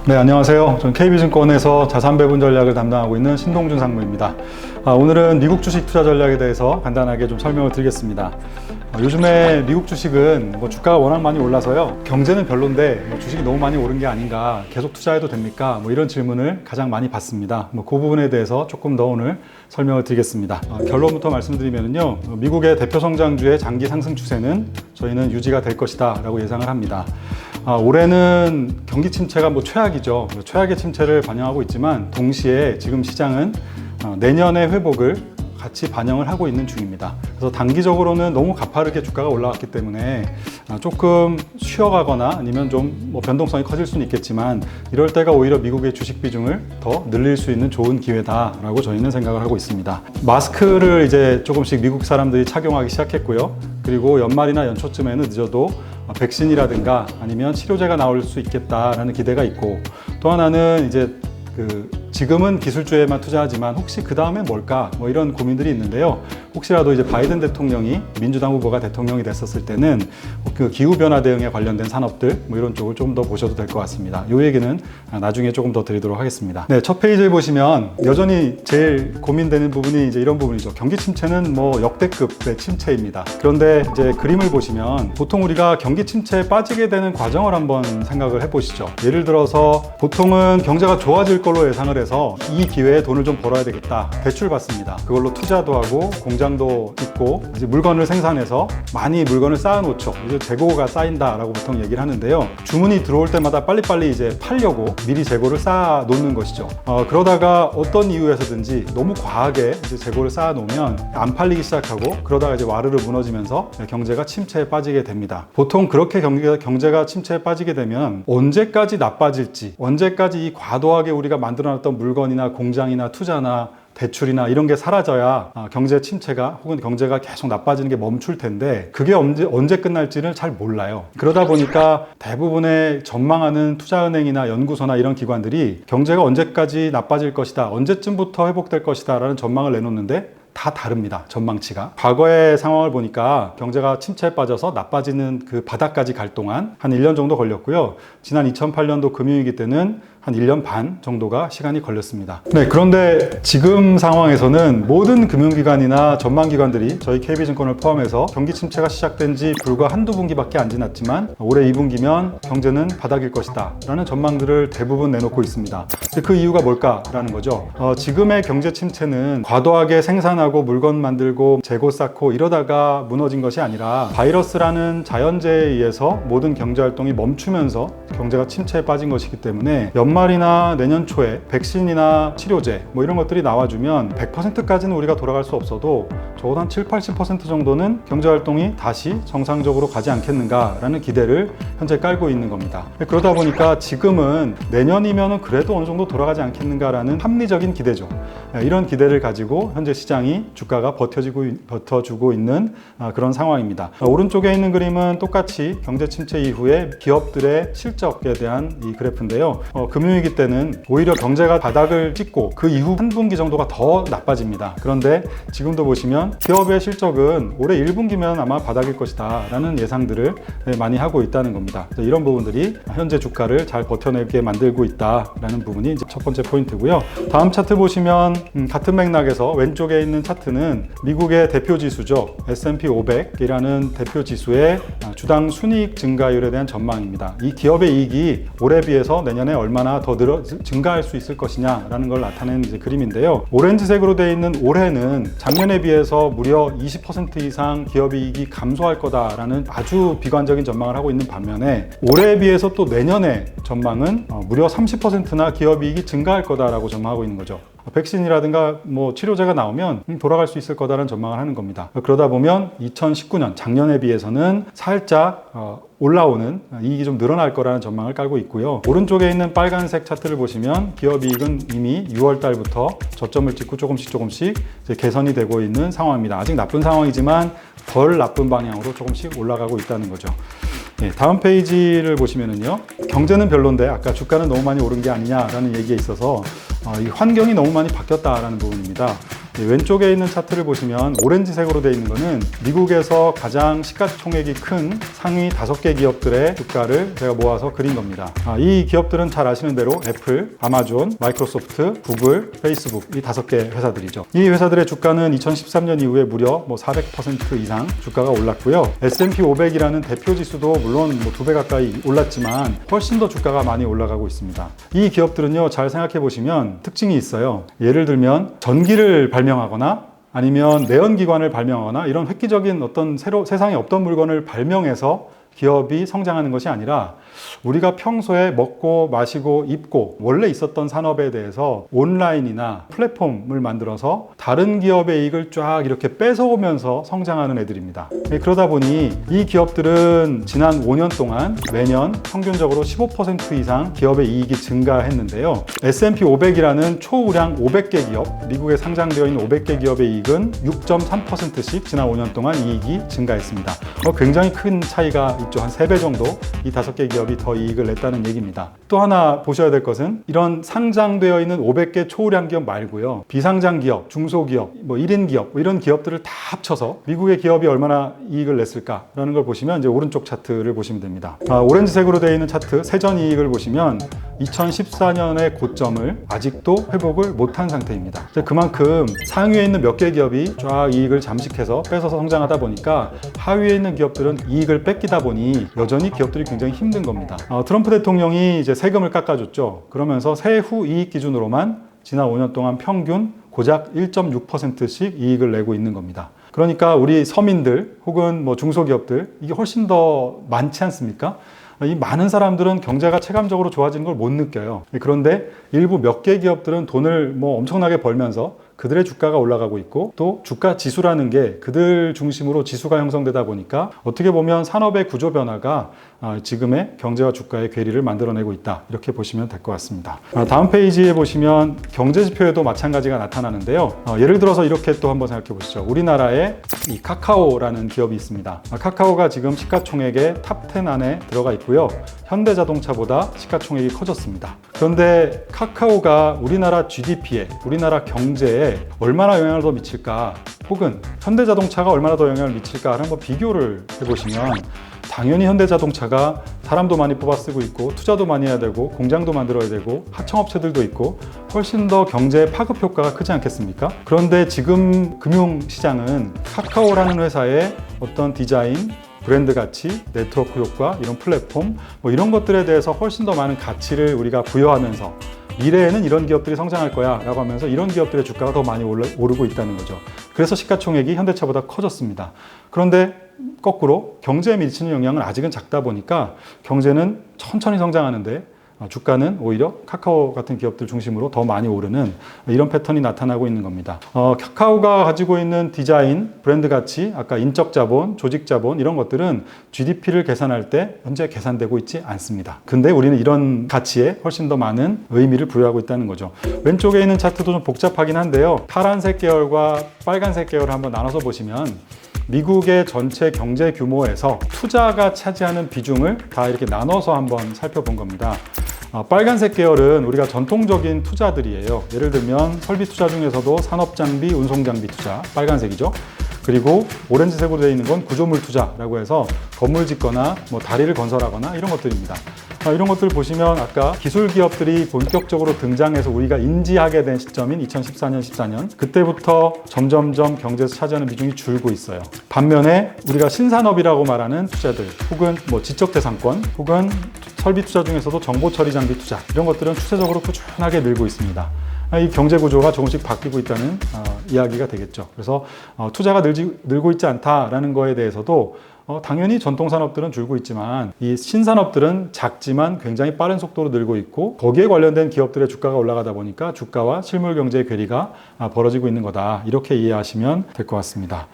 네, 안녕하세요. 저는 KB증권에서 자산 배분 전략을 담당하고 있는 신동준 상무입니다. 오늘은 미국 주식 투자 전략에 대해서 간단하게 좀 설명을 드리겠습니다. 요즘에 미국 주식은 주가가 워낙 많이 올라서요. 경제는 별론데 주식이 너무 많이 오른 게 아닌가, 계속 투자해도 됩니까? 이런 질문을 가장 많이 받습니다. 그 부분에 대해서 조금 더 오늘 설명을 드리겠습니다. 결론부터 말씀드리면요. 미국의 대표 성장주의 장기 상승 추세는 저희는 유지가 될 것이다 라고 예상을 합니다. 올해는 경기 침체가 최악이죠. 최악의 침체를 반영하고 있지만 동시에 지금 시장은 내년의 회복을 같이 반영을 하고 있는 중입니다. 그래서 단기적으로는 너무 가파르게 주가가 올라왔기 때문에 조금 쉬어가거나 아니면 좀 변동성이 커질 수는 있겠지만 이럴 때가 오히려 미국의 주식 비중을 더 늘릴 수 있는 좋은 기회다라고 저희는 생각을 하고 있습니다. 마스크를 이제 조금씩 미국 사람들이 착용하기 시작했고요. 그리고 연말이나 연초쯤에는 늦어도 백신이라든가 아니면 치료제가 나올 수 있겠다라는 기대가 있고, 또 하나는 이제 지금은 기술주에만 투자하지만 혹시 그 다음에 뭘까? 이런 고민들이 있는데요. 혹시라도 이제 바이든 대통령이 민주당 후보가 대통령이 됐었을 때는 기후변화 대응에 관련된 산업들 이런 쪽을 좀 더 보셔도 될 것 같습니다. 이 얘기는 나중에 조금 더 드리도록 하겠습니다. 네, 첫 페이지에 보시면 여전히 제일 고민되는 부분이 이제 이런 부분이죠. 경기 침체는 역대급의 침체입니다. 그런데 이제 그림을 보시면 보통 우리가 경기 침체에 빠지게 되는 과정을 한번 생각을 해보시죠. 예를 들어서 보통은 경제가 좋아질 걸로 예상을 해서 이 기회에 돈을 좀 벌어야 되겠다. 대출 받습니다. 그걸로 투자도 하고 공장도 있고 이제 물건을 생산해서 많이 물건을 쌓아놓죠. 이제 재고가 쌓인다라고 보통 얘기를 하는데요. 주문이 들어올 때마다 빨리빨리 이제 팔려고 미리 재고를 쌓아 놓는 것이죠. 그러다가 어떤 이유에서든지 너무 과하게 이제 재고를 쌓아 놓으면 안 팔리기 시작하고 그러다가 이제 와르르 무너지면서 경제가 침체에 빠지게 됩니다. 보통 그렇게 경제가 침체에 빠지게 되면 언제까지 나빠질지, 언제까지 이 과도하게 우리가 만들어놨던 물건이나 공장이나 투자나 대출이나 이런 게 사라져야 경제 침체가 혹은 경제가 계속 나빠지는 게 멈출 텐데 그게 언제 끝날지는 잘 몰라요. 그러다 보니까 대부분의 전망하는 투자은행이나 연구소나 이런 기관들이 경제가 언제까지 나빠질 것이다, 언제쯤부터 회복될 것이다 라는 전망을 내놓는데 다 다릅니다. 전망치가. 과거의 상황을 보니까 경제가 침체에 빠져서 나빠지는 그 바닥까지 갈 동안 한 1년 정도 걸렸고요. 지난 2008년도 금융위기 때는 한 1년 반 정도가 시간이 걸렸습니다. 네, 그런데 지금 상황에서는 모든 금융기관이나 전망기관들이 저희 KB증권을 포함해서 경기 침체가 시작된 지 불과 한두 분기밖에 안 지났지만 올해 2분기면 경제는 바닥일 것이다 라는 전망들을 대부분 내놓고 있습니다. 그 이유가 뭘까라는 거죠. 지금의 경제 침체는 과도하게 생산하고 물건 만들고 재고 쌓고 이러다가 무너진 것이 아니라 바이러스라는 자연재해에 의해서 모든 경제활동이 멈추면서 경제가 침체에 빠진 것이기 때문에 연말이나 내년 초에 백신이나 치료제 이런 것들이 나와주면 100%까지는 우리가 돌아갈 수 없어도 적어도 한 70-80% 정도는 경제활동이 다시 정상적으로 가지 않겠는가라는 기대를 현재 깔고 있는 겁니다. 그러다 보니까 지금은 내년이면 그래도 어느 정도 돌아가지 않겠는가라는 합리적인 기대죠. 이런 기대를 가지고 현재 시장이 주가가 버텨주고 있는 그런 상황입니다. 오른쪽에 있는 그림은 똑같이 경제 침체 이후에 기업들의 실적에 대한 이 그래프인데요. 금융위기 때는 오히려 경제가 바닥을 찍고 그 이후 한 분기 정도가 더 나빠집니다. 그런데 지금도 보시면 기업의 실적은 올해 1분기면 아마 바닥일 것이다 라는 예상들을 많이 하고 있다는 겁니다. 이런 부분들이 현재 주가를 잘 버텨내게 만들고 있다라는 부분이 이제 첫 번째 포인트고요. 다음 차트 보시면 같은 맥락에서 왼쪽에 있는 차트는 미국의 대표 지수죠. S&P 500이라는 대표 지수의 주당 순이익 증가율에 대한 전망입니다. 이 기업의 이익이 올해 비해서 내년에 얼마나 더 증가할 수 있을 것이냐라는 걸 나타내는 이제 그림인데요. 오렌지색으로 되어 있는 올해는 작년에 비해서 무려 20% 이상 기업 이익이 감소할 거다라는 아주 비관적인 전망을 하고 있는 반면에 올해에 비해서 또 내년의 전망은 무려 30%나 기업 이익이 증가할 거다라고 전망하고 있는 거죠. 백신이라든가 치료제가 나오면 돌아갈 수 있을 거다라는 전망을 하는 겁니다. 그러다 보면 2019년 작년에 비해서는 살짝 올라오는 이익이 좀 늘어날 거라는 전망을 깔고 있고요. 오른쪽에 있는 빨간색 차트를 보시면 기업 이익은 이미 6월 달부터 저점을 찍고 조금씩 이제 개선이 되고 있는 상황입니다. 아직 나쁜 상황이지만 덜 나쁜 방향으로 조금씩 올라가고 있다는 거죠. 다음 페이지를 보시면은요. 경제는 별론데 아까 주가는 너무 많이 오른 게 아니냐라는 얘기에 있어서 이 환경이 너무 많이 바뀌었다라는 부분입니다. 왼쪽에 있는 차트를 보시면 오렌지색으로 되어 있는 거는 미국에서 가장 시가총액이 큰 상위 5개 기업들의 주가를 제가 모아서 그린 겁니다. 이 기업들은 잘 아시는 대로 애플, 아마존, 마이크로소프트, 구글, 페이스북 이 5개 회사들이죠. 이 회사들의 주가는 2013년 이후에 무려 400% 이상 주가가 올랐고요. S&P 500이라는 대표 지수도 물론 2배 가까이 올랐지만 훨씬 더 주가가 많이 올라가고 있습니다. 이 기업들은요, 잘 생각해 보시면 특징이 있어요. 예를 들면 전기를 발명하거나 아니면 내연기관을 발명하거나 이런 획기적인 어떤 세상에 없던 물건을 발명해서 기업이 성장하는 것이 아니라 우리가 평소에 먹고 마시고 입고 원래 있었던 산업에 대해서 온라인이나 플랫폼을 만들어서 다른 기업의 이익을 쫙 이렇게 뺏어오면서 성장하는 애들입니다. 그러다 보니 이 기업들은 지난 5년 동안 매년 평균적으로 15% 이상 기업의 이익이 증가했는데요. S&P 500이라는 초우량 500개 기업, 미국에 상장되어 있는 500개 기업의 이익은 6.3%씩 지난 5년 동안 이익이 증가했습니다. 굉장히 큰 차이가 있죠. 한 3배 정도 이 5개 기업이 더 이익을 냈다는 얘기입니다. 또 하나 보셔야 될 것은 이런 상장되어 있는 500개 초우량 기업 말고요. 비상장 기업, 중소기업, 1인 기업 이런 기업들을 다 합쳐서 미국의 기업이 얼마나 이익을 냈을까라는 걸 보시면 이제 오른쪽 차트를 보시면 됩니다. 오렌지색으로 되어 있는 차트 세전 이익을 보시면 2014년의 고점을 아직도 회복을 못한 상태입니다. 그만큼 상위에 있는 몇 개 기업이 쫙 이익을 잠식해서 뺏어서 성장하다 보니까 하위에 있는 기업들은 이익을 뺏기다 보니 여전히 기업들이 굉장히 힘든 겁니다. 트럼프 대통령이 이제 세금을 깎아줬죠. 그러면서 세후 이익 기준으로만 지난 5년 동안 평균 고작 1.6%씩 이익을 내고 있는 겁니다. 그러니까 우리 서민들 혹은 중소기업들 이게 훨씬 더 많지 않습니까? 이 많은 사람들은 경제가 체감적으로 좋아지는 걸 못 느껴요. 그런데 일부 몇 개 기업들은 돈을 엄청나게 벌면서 그들의 주가가 올라가고 있고 또 주가 지수라는 게 그들 중심으로 지수가 형성되다 보니까 어떻게 보면 산업의 구조 변화가 지금의 경제와 주가의 괴리를 만들어내고 있다. 이렇게 보시면 될 것 같습니다. 다음 페이지에 보시면 경제 지표에도 마찬가지가 나타나는데요. 예를 들어서 이렇게 또 한번 생각해 보시죠. 우리나라에 이 카카오라는 기업이 있습니다. 카카오가 지금 시가총액의 탑10 안에 들어가 있고요. 현대자동차보다 시가총액이 커졌습니다. 그런데 카카오가 우리나라 GDP에, 우리나라 경제에 얼마나 영향을 더 미칠까, 혹은 현대자동차가 얼마나 더 영향을 미칠까를 한번 비교를 해보시면 당연히 현대자동차가 사람도 많이 뽑아 쓰고 있고 투자도 많이 해야 되고 공장도 만들어야 되고 하청업체들도 있고 훨씬 더 경제의 파급 효과가 크지 않겠습니까? 그런데 지금 금융시장은 카카오라는 회사의 어떤 디자인, 브랜드 가치, 네트워크 효과, 이런 플랫폼 이런 것들에 대해서 훨씬 더 많은 가치를 우리가 부여하면서 미래에는 이런 기업들이 성장할 거야 라고 하면서 이런 기업들의 주가가 더 많이 오르고 있다는 거죠. 그래서 시가총액이 현대차보다 커졌습니다. 그런데 거꾸로 경제에 미치는 영향은 아직은 작다 보니까 경제는 천천히 성장하는데 주가는 오히려 카카오 같은 기업들 중심으로 더 많이 오르는 이런 패턴이 나타나고 있는 겁니다. 카카오가 가지고 있는 디자인, 브랜드 가치, 아까 인적 자본, 조직 자본 이런 것들은 GDP를 계산할 때 현재 계산되고 있지 않습니다. 근데 우리는 이런 가치에 훨씬 더 많은 의미를 부여하고 있다는 거죠. 왼쪽에 있는 차트도 좀 복잡하긴 한데요. 파란색 계열과 빨간색 계열을 한번 나눠서 보시면 미국의 전체 경제 규모에서 투자가 차지하는 비중을 다 이렇게 나눠서 한번 살펴본 겁니다. 빨간색 계열은 우리가 전통적인 투자들이에요. 예를 들면 설비 투자 중에서도 산업장비, 운송장비 투자, 빨간색이죠. 그리고 오렌지색으로 되어 있는 건 구조물 투자라고 해서 건물 짓거나 다리를 건설하거나 이런 것들입니다. 이런 것들 보시면 아까 기술 기업들이 본격적으로 등장해서 우리가 인지하게 된 시점인 2014년, 14년 그때부터 점점점 경제에서 차지하는 비중이 줄고 있어요. 반면에 우리가 신산업이라고 말하는 투자들 혹은 지적재산권 혹은 설비 투자 중에서도 정보처리 장비 투자 이런 것들은 추세적으로 꾸준하게 늘고 있습니다. 이 경제 구조가 조금씩 바뀌고 있다는 이야기가 되겠죠. 그래서 투자가 늘고 있지 않다라는 거에 대해서도 당연히 전통 산업들은 줄고 있지만 이 신산업들은 작지만 굉장히 빠른 속도로 늘고 있고 거기에 관련된 기업들의 주가가 올라가다 보니까 주가와 실물 경제의 괴리가 벌어지고 있는 거다. 이렇게 이해하시면 될 것 같습니다.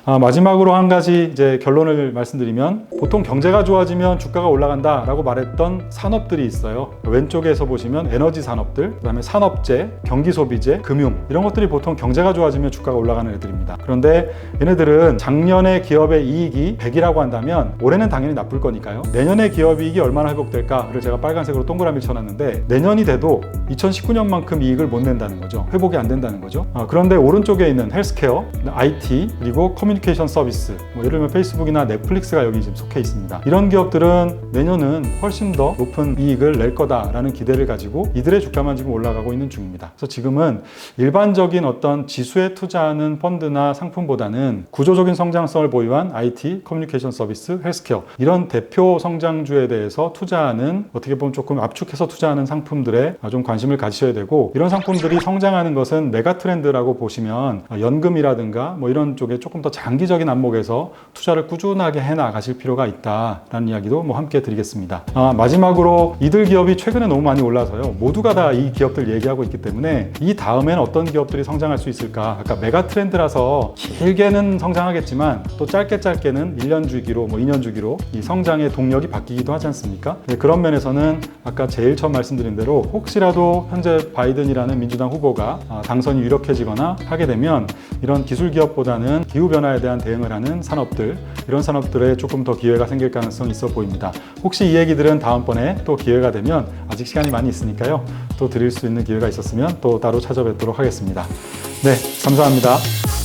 마지막으로 한 가지 이제 결론을 말씀드리면 보통 경제가 좋아지면 주가가 올라간다라고 말했던 산업들이 있어요. 왼쪽에서 보시면 에너지 산업들, 그다음에 산업재, 경기소비재, 금융 이런 것들이 보통 경제가 좋아지면 주가가 올라가는 애들입니다. 그런데 얘네들은 작년에 기업의 이익이 100여 기업이익이라고 한다면 올해는 당연히 나쁠 거니까요. 내년에 기업이익이 얼마나 회복될까를 제가 빨간색으로 동그라미를 쳐놨는데 내년이 돼도 2019년만큼 이익을 못 낸다는 거죠. 회복이 안 된다는 거죠. 그런데 오른쪽에 있는 헬스케어, IT, 그리고 커뮤니케이션 서비스, 예를 들면 페이스북이나 넷플릭스가 여기 지금 속해 있습니다. 이런 기업들은 내년은 훨씬 더 높은 이익을 낼 거다라는 기대를 가지고 이들의 주가만 지금 올라가고 있는 중입니다. 그래서 지금은 일반적인 어떤 지수에 투자하는 펀드나 상품보다는 구조적인 성장성을 보유한 IT, 커뮤니케이션 서비스, 헬스케어 이런 대표 성장주에 대해서 투자하는 어떻게 보면 조금 압축해서 투자하는 상품들에 좀 관심을 가지셔야 되고 이런 상품들이 성장하는 것은 메가 트렌드라고 보시면 연금이라든가 이런 쪽에 조금 더 장기적인 안목에서 투자를 꾸준하게 해 나가실 필요가 있다라는 이야기도 함께 드리겠습니다. 마지막으로 이들 기업이 최근에 너무 많이 올라서요. 모두가 다 이 기업들 얘기하고 있기 때문에 이 다음엔 어떤 기업들이 성장할 수 있을까? 아까 메가 트렌드라서 길게는 성장하겠지만 또 짧게는 1년 주기로 2년 주기로 이 성장의 동력이 바뀌기도 하지 않습니까? 네, 그런 면에서는 아까 제일 처음 말씀드린 대로 혹시라도 현재 바이든이라는 민주당 후보가 당선이 유력해지거나 하게 되면 이런 기술 기업보다는 기후변화에 대한 대응을 하는 산업들 이런 산업들에 조금 더 기회가 생길 가능성이 있어 보입니다. 혹시 이 얘기들은 다음번에 또 기회가 되면 아직 시간이 많이 있으니까요. 또 드릴 수 있는 기회가 있었으면 또 따로 찾아뵙도록 하겠습니다. 네, 감사합니다.